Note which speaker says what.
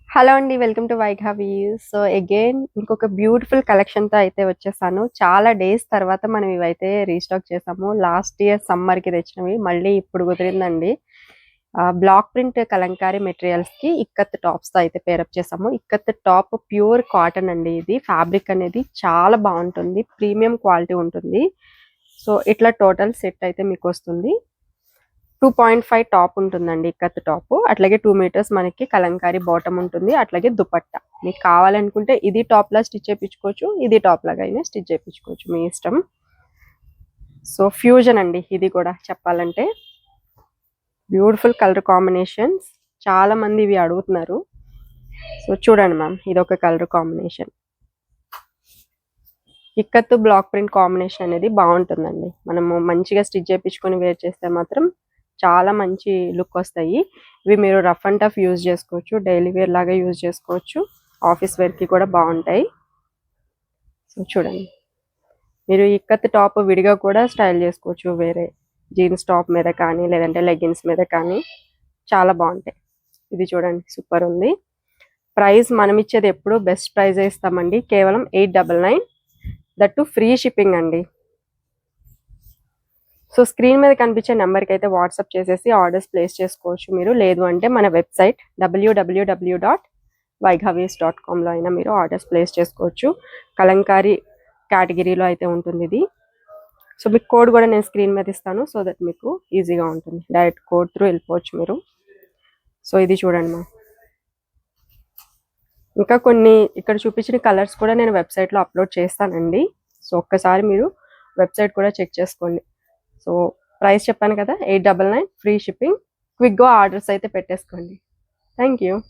Speaker 1: Hello అండి. Welcome to Vaighavi. So, again ఇంకొక beautiful కలెక్షన్‌తో అయితే వచ్చేసాను. చాలా డేస్ తర్వాత మనం ఇవైతే రీస్టాక్ చేసాము. లాస్ట్ ఇయర్ సమ్మర్‌కి తెచ్చినవి. మళ్ళీ ఇప్పుడు కుదిరిందండి. బ్లాక్ ప్రింట్ కలంకారీ మెటీరియల్స్‌కి ఇక్కత్ టాప్స్‌తో అయితే పేరప్ చేసాము. ఇక్కత్ టాప్ ప్యూర్ కాటన్ అండి ఇది. ఫ్యాబ్రిక్ అనేది చాలా బావుంటుంది. ప్రీమియం క్వాలిటీ ఉంటుంది. సో, ఇట్లా టోటల్ సెట్ అయితే మీకొస్తుంది. 2.5 టాప్ ఉంటుందండి ఇక్కత్ టాప్. అట్లాగే 2 మీటర్స్ మనకి కలంకారీ బాటమ్ ఉంటుంది. అట్లాగే దుపట్టా. మీకు కావాలనుకుంటే ఇది టాప్‌లా స్టిచ్ చేపించుకోవచ్చు. ఇది టాప్ లాగా అయినా స్టిచ్ చేపించుకోవచ్చు. మీ ఇష్టం. సో, ఫ్యూజన్ అండి ఇది కూడా చెప్పాలంటే. Beautiful colour combinations. చాలా మంది ఇవి అడుగుతున్నారు. సో, చూడండి మ్యామ్. ఇదొక colour combination. Ikat block print combination అనేది బాగుంటుందండి. మనము మంచిగా స్టిచ్ చేపించుకొని వేర్ చేస్తే మాత్రం చాలా మంచి లుక్ వస్తాయి. ఇవి మీరు రఫ్ అండ్ టఫ్ యూజ్ చేసుకోవచ్చు. డైలీ వేర్ లాగా యూజ్ చేసుకోవచ్చు. ఆఫీస్ వేర్‌కి కూడా బాగుంటాయి. సో, చూడండి. మీరు ఇక్కత్ టాప్ విడిగా కూడా స్టైల్ చేసుకోవచ్చు. వేరే జీన్స్ టాప్ మీద కానీ, లేదంటే లెగ్గిన్స్ మీద కానీ చాలా బాగుంటాయి. ఇది చూడండి సూపర్ ఉంది. ప్రైస్ మనం ఇచ్చేది ఎప్పుడు బెస్ట్ ప్రైజే ఇస్తామండి. కేవలం 899 దట్టు ఫ్రీ షిప్పింగ్ అండి. సో, స్క్రీన్ మీద కనిపించే నెంబర్కి అయితే వాట్సాప్ చేసేసి ఆర్డర్స్ ప్లేస్ చేసుకోవచ్చు మీరు. లేదు అంటే మన వెబ్సైట్ www.vaighavis.comలో అయినా మీరు ఆర్డర్స్ ప్లేస్ చేసుకోవచ్చు. కలంకారీ కేటగిరీలో అయితే ఉంటుంది ఇది. సో, మీకు కోడ్ కూడా నేను స్క్రీన్ మీద ఇస్తాను. సో దట్ మీకు ఈజీగా ఉంటుంది. డైరెక్ట్ కోడ్ త్రూ వెళ్ళిపోవచ్చు మీరు. సో, ఇది చూడండి మా. ఇంకా కొన్ని ఇక్కడ చూపించిన కలర్స్ కూడా నేను వెబ్సైట్లో అప్లోడ్ చేస్తానండి. సో, ఒక్కసారి మీరు వెబ్సైట్ కూడా చెక్ చేసుకోండి. సో, ప్రైస్ చెప్పాను కదా 899 ఫ్రీ షిప్పింగ్. క్విక్‌గా ఆర్డర్స్ అయితే పెట్టేసుకోండి. Thank you.